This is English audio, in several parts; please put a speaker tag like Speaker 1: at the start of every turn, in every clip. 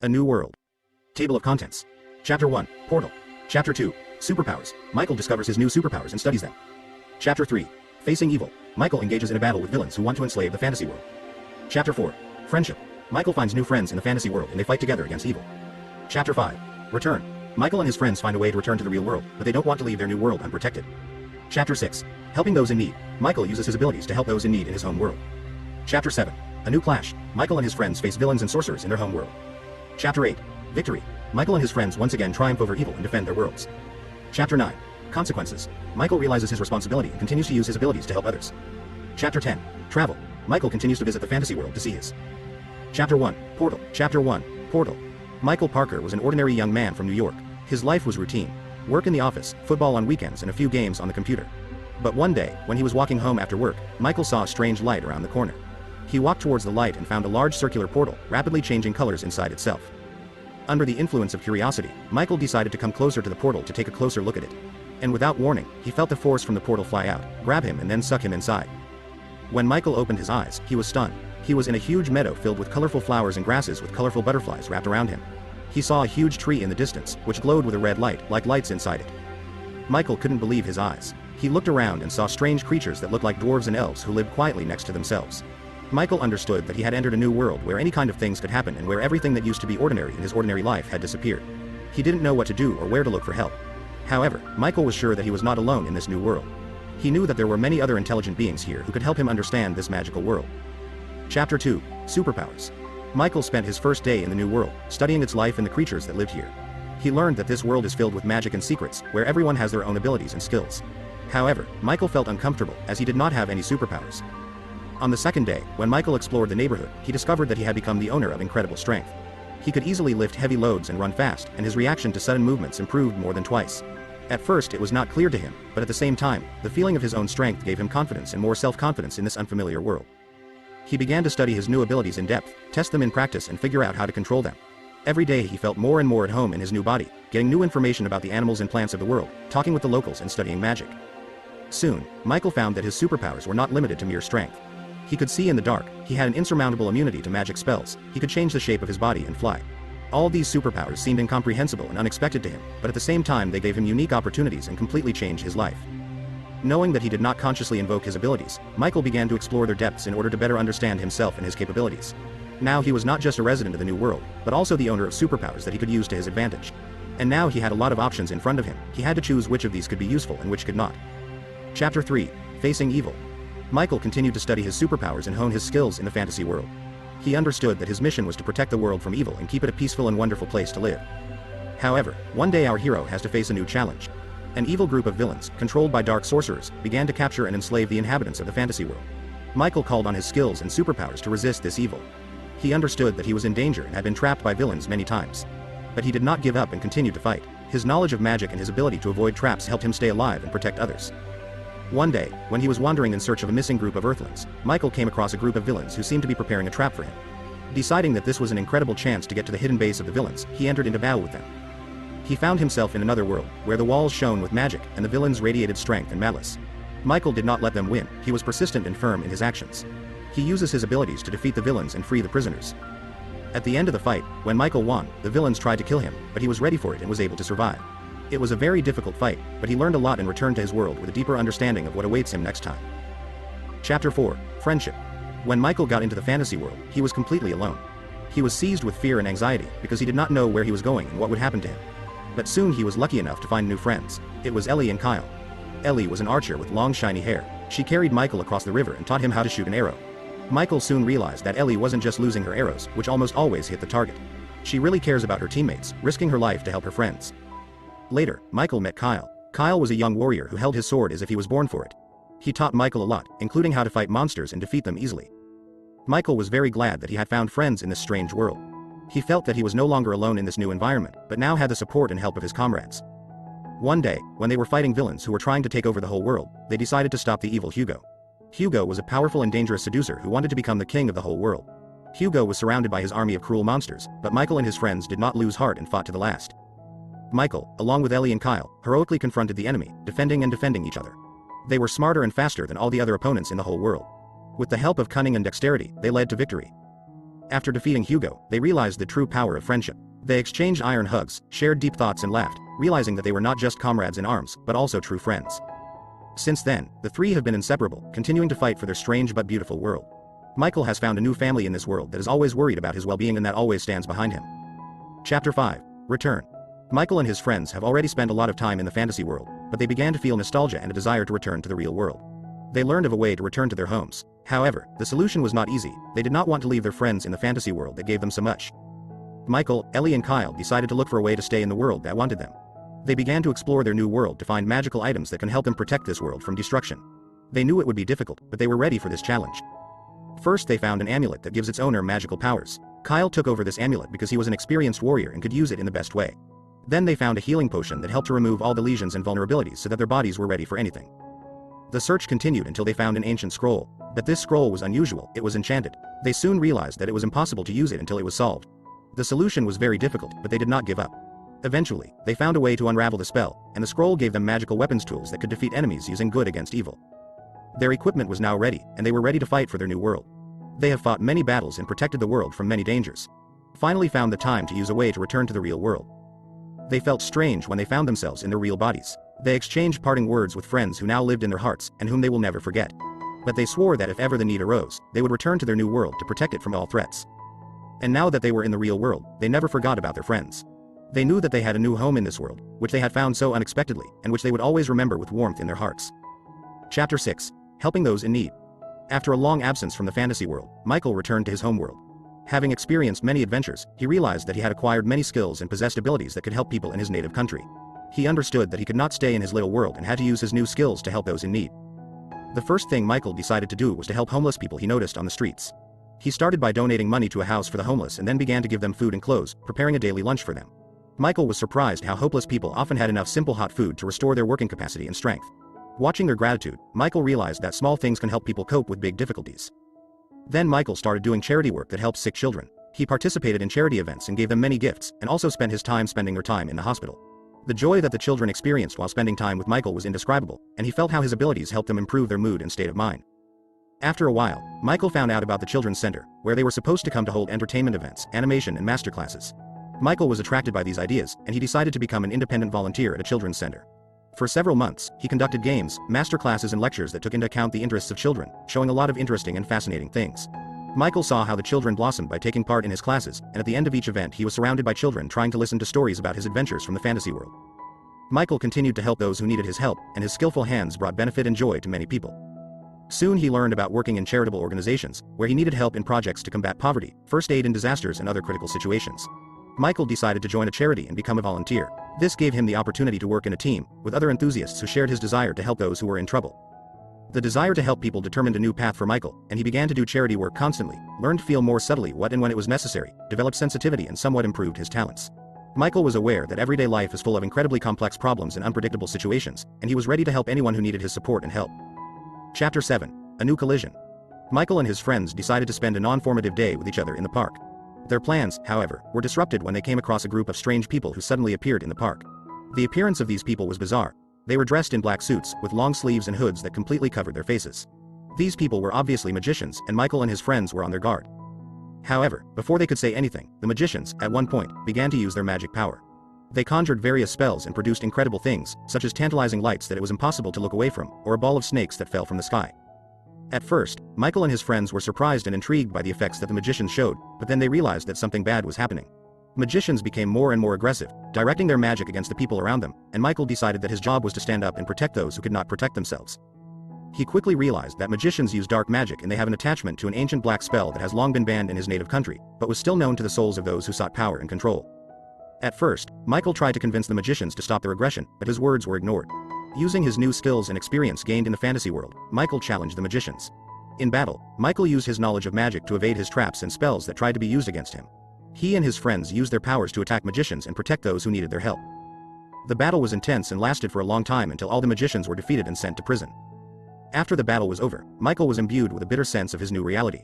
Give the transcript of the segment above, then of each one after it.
Speaker 1: A New World. Table of Contents. Chapter 1, Portal. Chapter 2, Superpowers. Michael discovers his new superpowers and studies them. Chapter 3, Facing Evil. Michael engages in a battle with villains who want to enslave the fantasy world. Chapter 4, Friendship. Michael finds new friends in the fantasy world and they fight together against evil. Chapter 5, Return. Michael and his friends find a way to return to the real world, but they don't want to leave their new world unprotected. Chapter 6, Helping Those in Need. Michael uses his abilities to help those in need in his home world. Chapter 7, A New Clash. Michael and his friends face villains and sorcerers in their home world. Chapter 8, Victory. Michael and his friends once again triumph over evil and defend their worlds. Chapter 9, Consequences. Michael realizes his responsibility and continues to use his abilities to help others. Chapter 10, Travel. Michael continues to visit the fantasy world to see his. Chapter 1, Portal. Chapter 1, Portal. Michael Parker was an ordinary young man from New York. His life was routine. Work in the office, football on weekends, and a few games on the computer. But one day, when he was walking home after work, Michael saw a strange light around the corner. He walked towards the light and found a large circular portal, rapidly changing colors inside itself. Under the influence of curiosity, Michael decided to come closer to the portal to take a closer look at it. And without warning, he felt the force from the portal fly out, grab him and then suck him inside. When Michael opened his eyes, he was stunned. He was in a huge meadow filled with colorful flowers and grasses with colorful butterflies wrapped around him. He saw a huge tree in the distance, which glowed with a red light, like lights inside it. Michael couldn't believe his eyes. He looked around and saw strange creatures that looked like dwarves and elves who lived quietly next to themselves. Michael understood that he had entered a new world where any kind of things could happen and where everything that used to be ordinary in his ordinary life had disappeared. He didn't know what to do or where to look for help. However, Michael was sure that he was not alone in this new world. He knew that there were many other intelligent beings here who could help him understand this magical world. Chapter 2, Superpowers. Michael spent his first day in the new world, studying its life and the creatures that lived here. He learned that this world is filled with magic and secrets, where everyone has their own abilities and skills. However, Michael felt uncomfortable, as he did not have any superpowers. On the second day, when Michael explored the neighborhood, he discovered that he had become the owner of incredible strength. He could easily lift heavy loads and run fast, and his reaction to sudden movements improved more than twice. At first it was not clear to him, but at the same time, the feeling of his own strength gave him confidence and more self-confidence in this unfamiliar world. He began to study his new abilities in depth, test them in practice and figure out how to control them. Every day he felt more and more at home in his new body, getting new information about the animals and plants of the world, talking with the locals and studying magic. Soon, Michael found that his superpowers were not limited to mere strength. He could see in the dark, he had an insurmountable immunity to magic spells, he could change the shape of his body and fly. All these superpowers seemed incomprehensible and unexpected to him, but at the same time they gave him unique opportunities and completely changed his life. Knowing that he did not consciously invoke his abilities, Michael began to explore their depths in order to better understand himself and his capabilities. Now he was not just a resident of the new world, but also the owner of superpowers that he could use to his advantage. And now he had a lot of options in front of him, he had to choose which of these could be useful and which could not. Chapter 3, Facing Evil. Michael continued to study his superpowers and hone his skills in the fantasy world. He understood that his mission was to protect the world from evil and keep it a peaceful and wonderful place to live. However, one day our hero has to face a new challenge. An evil group of villains, controlled by dark sorcerers, began to capture and enslave the inhabitants of the fantasy world. Michael called on his skills and superpowers to resist this evil. He understood that he was in danger and had been trapped by villains many times. But he did not give up and continued to fight. His knowledge of magic and his ability to avoid traps helped him stay alive and protect others. One day, when he was wandering in search of a missing group of Earthlings, Michael came across a group of villains who seemed to be preparing a trap for him. Deciding that this was an incredible chance to get to the hidden base of the villains, he entered into battle with them. He found himself in another world, where the walls shone with magic and the villains radiated strength and malice. Michael did not let them win, he was persistent and firm in his actions. He uses his abilities to defeat the villains and free the prisoners. At the end of the fight, when Michael won, the villains tried to kill him, but he was ready for it and was able to survive. It was a very difficult fight, but he learned a lot and returned to his world with a deeper understanding of what awaits him next time. Chapter 4, Friendship. When Michael got into the fantasy world, he was completely alone. He was seized with fear and anxiety, because he did not know where he was going and what would happen to him. But soon he was lucky enough to find new friends. It was Ellie and Kyle. Ellie was an archer with long shiny hair. She carried Michael across the river and taught him how to shoot an arrow. Michael soon realized that Ellie wasn't just losing her arrows, which almost always hit the target. She really cares about her teammates, risking her life to help her friends. Later, Michael met Kyle. Kyle was a young warrior who held his sword as if he was born for it. He taught Michael a lot, including how to fight monsters and defeat them easily. Michael was very glad that he had found friends in this strange world. He felt that he was no longer alone in this new environment, but now had the support and help of his comrades. One day, when they were fighting villains who were trying to take over the whole world, they decided to stop the evil Hugo. Hugo was a powerful and dangerous seducer who wanted to become the king of the whole world. Hugo was surrounded by his army of cruel monsters, but Michael and his friends did not lose heart and fought to the last. Michael, along with Ellie and Kyle, heroically confronted the enemy, defending each other. They were smarter and faster than all the other opponents in the whole world. With the help of cunning and dexterity, they led to victory. After defeating Hugo, they realized the true power of friendship. They exchanged iron hugs, shared deep thoughts and laughed, realizing that they were not just comrades in arms, but also true friends. Since then, the three have been inseparable, continuing to fight for their strange but beautiful world. Michael has found a new family in this world that is always worried about his well-being and that always stands behind him. Chapter 5. Return. Michael and his friends have already spent a lot of time in the fantasy world, but they began to feel nostalgia and a desire to return to the real world. They learned of a way to return to their homes. However, the solution was not easy. They did not want to leave their friends in the fantasy world that gave them so much. Michael, Ellie and Kyle decided to look for a way to stay in the world that wanted them. They began to explore their new world to find magical items that can help them protect this world from destruction. They knew it would be difficult, but they were ready for this challenge. First, they found an amulet that gives its owner magical powers. Kyle took over this amulet because he was an experienced warrior and could use it in the best way. Then they found a healing potion that helped to remove all the lesions and vulnerabilities so that their bodies were ready for anything. The search continued until they found an ancient scroll. But this scroll was unusual, it was enchanted. They soon realized that it was impossible to use it until it was solved. The solution was very difficult, but they did not give up. Eventually, they found a way to unravel the spell, and the scroll gave them magical weapons tools that could defeat enemies using good against evil. Their equipment was now ready, and they were ready to fight for their new world. They have fought many battles and protected the world from many dangers. Finally found the time to use a way to return to the real world. They felt strange when they found themselves in their real bodies. They exchanged parting words with friends who now lived in their hearts, and whom they will never forget. But they swore that if ever the need arose, they would return to their new world to protect it from all threats. And now that they were in the real world, they never forgot about their friends. They knew that they had a new home in this world, which they had found so unexpectedly, and which they would always remember with warmth in their hearts. Chapter 6. Helping those in need. After a long absence from the fantasy world, Michael returned to his home world. Having experienced many adventures, he realized that he had acquired many skills and possessed abilities that could help people in his native country. He understood that he could not stay in his little world and had to use his new skills to help those in need. The first thing Michael decided to do was to help homeless people he noticed on the streets. He started by donating money to a house for the homeless and then began to give them food and clothes, preparing a daily lunch for them. Michael was surprised how hopeless people often had enough simple hot food to restore their working capacity and strength. Watching their gratitude, Michael realized that small things can help people cope with big difficulties. Then Michael started doing charity work that helps sick children. He participated in charity events and gave them many gifts, and also spent his time spending their time in the hospital. The joy that the children experienced while spending time with Michael was indescribable, and he felt how his abilities helped them improve their mood and state of mind. After a while, Michael found out about the Children's Center, where they were supposed to come to hold entertainment events, animation and masterclasses. Michael was attracted by these ideas, and he decided to become an independent volunteer at a children's center. For several months, he conducted games, masterclasses and lectures that took into account the interests of children, showing a lot of interesting and fascinating things. Michael saw how the children blossomed by taking part in his classes, and at the end of each event he was surrounded by children trying to listen to stories about his adventures from the fantasy world. Michael continued to help those who needed his help, and his skillful hands brought benefit and joy to many people. Soon he learned about working in charitable organizations, where he needed help in projects to combat poverty, first aid in disasters and other critical situations. Michael decided to join a charity and become a volunteer. This gave him the opportunity to work in a team, with other enthusiasts who shared his desire to help those who were in trouble. The desire to help people determined a new path for Michael, and he began to do charity work constantly, learned to feel more subtly what and when it was necessary, developed sensitivity and somewhat improved his talents. Michael was aware that everyday life is full of incredibly complex problems and unpredictable situations, and he was ready to help anyone who needed his support and help. Chapter 7. A New Collision. Michael and his friends decided to spend a non-formative day with each other in the park. Their plans, however, were disrupted when they came across a group of strange people who suddenly appeared in the park. The appearance of these people was bizarre. They were dressed in black suits, with long sleeves and hoods that completely covered their faces. These people were obviously magicians, and Michael and his friends were on their guard. However, before they could say anything, the magicians, at one point, began to use their magic power. They conjured various spells and produced incredible things, such as tantalizing lights that it was impossible to look away from, or a ball of snakes that fell from the sky. At first, Michael and his friends were surprised and intrigued by the effects that the magicians showed, but then they realized that something bad was happening. Magicians became more and more aggressive, directing their magic against the people around them, and Michael decided that his job was to stand up and protect those who could not protect themselves. He quickly realized that magicians use dark magic and they have an attachment to an ancient black spell that has long been banned in his native country, but was still known to the souls of those who sought power and control. At first, Michael tried to convince the magicians to stop their aggression, but his words were ignored. Using his new skills and experience gained in the fantasy world, Michael challenged the magicians. In battle, Michael used his knowledge of magic to evade his traps and spells that tried to be used against him. He and his friends used their powers to attack magicians and protect those who needed their help. The battle was intense and lasted for a long time until all the magicians were defeated and sent to prison. After the battle was over, Michael was imbued with a bitter sense of his new reality.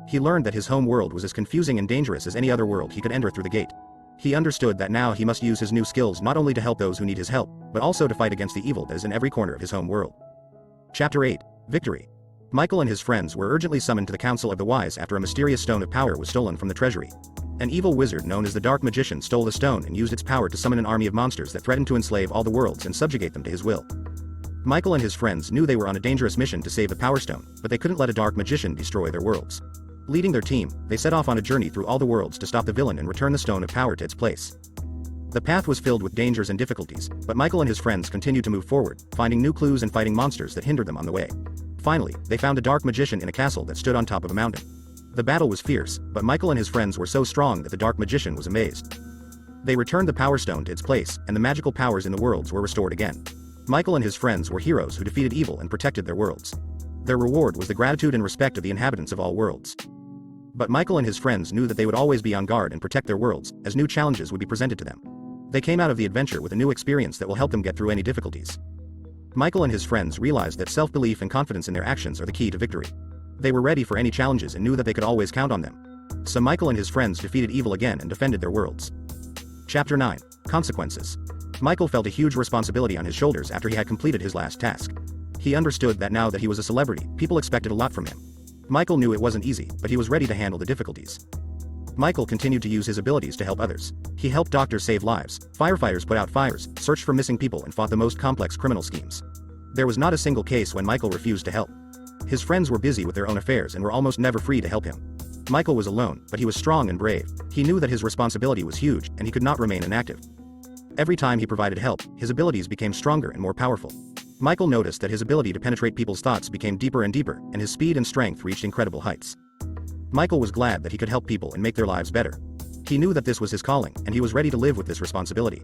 Speaker 1: He learned that his home world was as confusing and dangerous as any other world he could enter through the gate. He understood that now he must use his new skills not only to help those who need his help, but also to fight against the evil that is in every corner of his home world. Chapter 8. Victory. Michael and his friends were urgently summoned to the Council of the Wise after a mysterious stone of power was stolen from the treasury. An evil wizard known as the Dark Magician stole the stone and used its power to summon an army of monsters that threatened to enslave all the worlds and subjugate them to his will. Michael and his friends knew they were on a dangerous mission to save the Power Stone, but they couldn't let a Dark Magician destroy their worlds. Leading their team, they set off on a journey through all the worlds to stop the villain and return the Stone of Power to its place. The path was filled with dangers and difficulties, but Michael and his friends continued to move forward, finding new clues and fighting monsters that hindered them on the way. Finally, they found a Dark Magician in a castle that stood on top of a mountain. The battle was fierce, but Michael and his friends were so strong that the Dark Magician was amazed. They returned the Power Stone to its place, and the magical powers in the worlds were restored again. Michael and his friends were heroes who defeated evil and protected their worlds. Their reward was the gratitude and respect of the inhabitants of all worlds. But Michael and his friends knew that they would always be on guard and protect their worlds, as new challenges would be presented to them. They came out of the adventure with a new experience that will help them get through any difficulties. Michael and his friends realized that self-belief and confidence in their actions are the key to victory. They were ready for any challenges and knew that they could always count on them. So Michael and his friends defeated evil again and defended their worlds. Chapter 9. Consequences. Michael felt a huge responsibility on his shoulders after he had completed his last task. He understood that now that he was a celebrity, people expected a lot from him. Michael knew it wasn't easy, but he was ready to handle the difficulties. Michael continued to use his abilities to help others. He helped doctors save lives, firefighters put out fires, searched for missing people and fought the most complex criminal schemes. There was not a single case when Michael refused to help. His friends were busy with their own affairs and were almost never free to help him. Michael was alone, but he was strong and brave. He knew that his responsibility was huge, and he could not remain inactive. Every time he provided help, his abilities became stronger and more powerful. Michael noticed that his ability to penetrate people's thoughts became deeper and deeper, and his speed and strength reached incredible heights. Michael was glad that he could help people and make their lives better. He knew that this was his calling, and he was ready to live with this responsibility.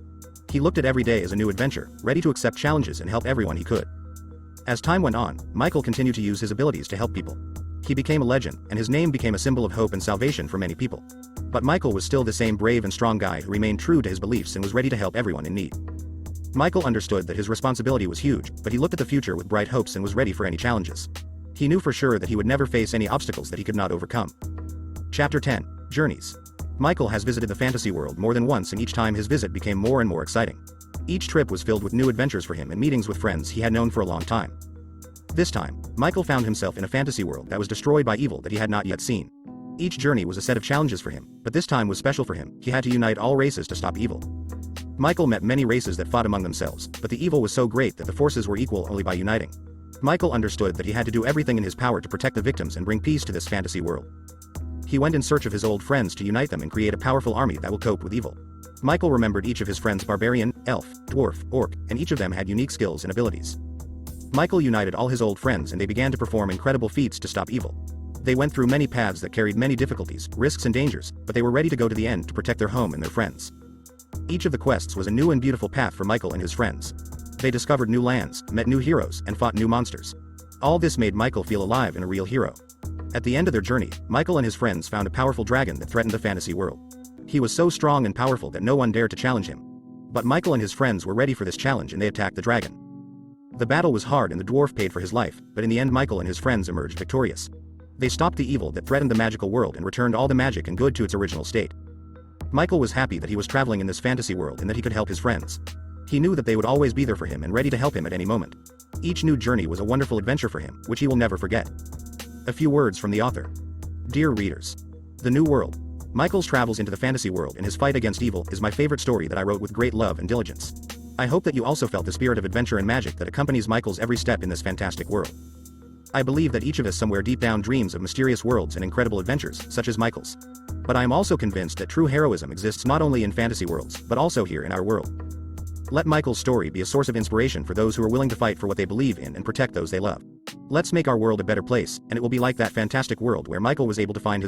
Speaker 1: He looked at every day as a new adventure, ready to accept challenges and help everyone he could. As time went on, Michael continued to use his abilities to help people. He became a legend, and his name became a symbol of hope and salvation for many people. But Michael was still the same brave and strong guy who remained true to his beliefs and was ready to help everyone in need. Michael understood that his responsibility was huge, but he looked at the future with bright hopes and was ready for any challenges. He knew for sure that he would never face any obstacles that he could not overcome. Chapter 10. Journeys. Michael has visited the fantasy world more than once, and each time his visit became more and more exciting. Each trip was filled with new adventures for him and meetings with friends he had known for a long time. This time, Michael found himself in a fantasy world that was destroyed by evil that he had not yet seen. Each journey was a set of challenges for him, but this time was special for him. He had to unite all races to stop evil. Michael met many races that fought among themselves, but the evil was so great that the forces were equal only by uniting. Michael understood that he had to do everything in his power to protect the victims and bring peace to this fantasy world. He went in search of his old friends to unite them and create a powerful army that will cope with evil. Michael remembered each of his friends: barbarian, elf, dwarf, orc, and each of them had unique skills and abilities. Michael united all his old friends and they began to perform incredible feats to stop evil. They went through many paths that carried many difficulties, risks and dangers, but they were ready to go to the end to protect their home and their friends. Each of the quests was a new and beautiful path for Michael and his friends. They discovered new lands, met new heroes, and fought new monsters. All this made Michael feel alive and a real hero. At the end of their journey, Michael and his friends found a powerful dragon that threatened the fantasy world. He was so strong and powerful that no one dared to challenge him. But Michael and his friends were ready for this challenge and they attacked the dragon. The battle was hard and the dwarf paid for his life, but in the end Michael and his friends emerged victorious. They stopped the evil that threatened the magical world and returned all the magic and good to its original state. Michael was happy that he was traveling in this fantasy world and that he could help his friends. He knew that they would always be there for him and ready to help him at any moment. Each new journey was a wonderful adventure for him, which he will never forget. A few words from the author. Dear readers. The New World. Michael's travels into the fantasy world and his fight against evil is my favorite story that I wrote with great love and diligence. I hope that you also felt the spirit of adventure and magic that accompanies Michael's every step in this fantastic world. I believe that each of us somewhere deep down dreams of mysterious worlds and incredible adventures, such as Michael's. But I am also convinced that true heroism exists not only in fantasy worlds, but also here in our world. Let Michael's story be a source of inspiration for those who are willing to fight for what they believe in and protect those they love. Let's make our world a better place, and it will be like that fantastic world where Michael was able to find his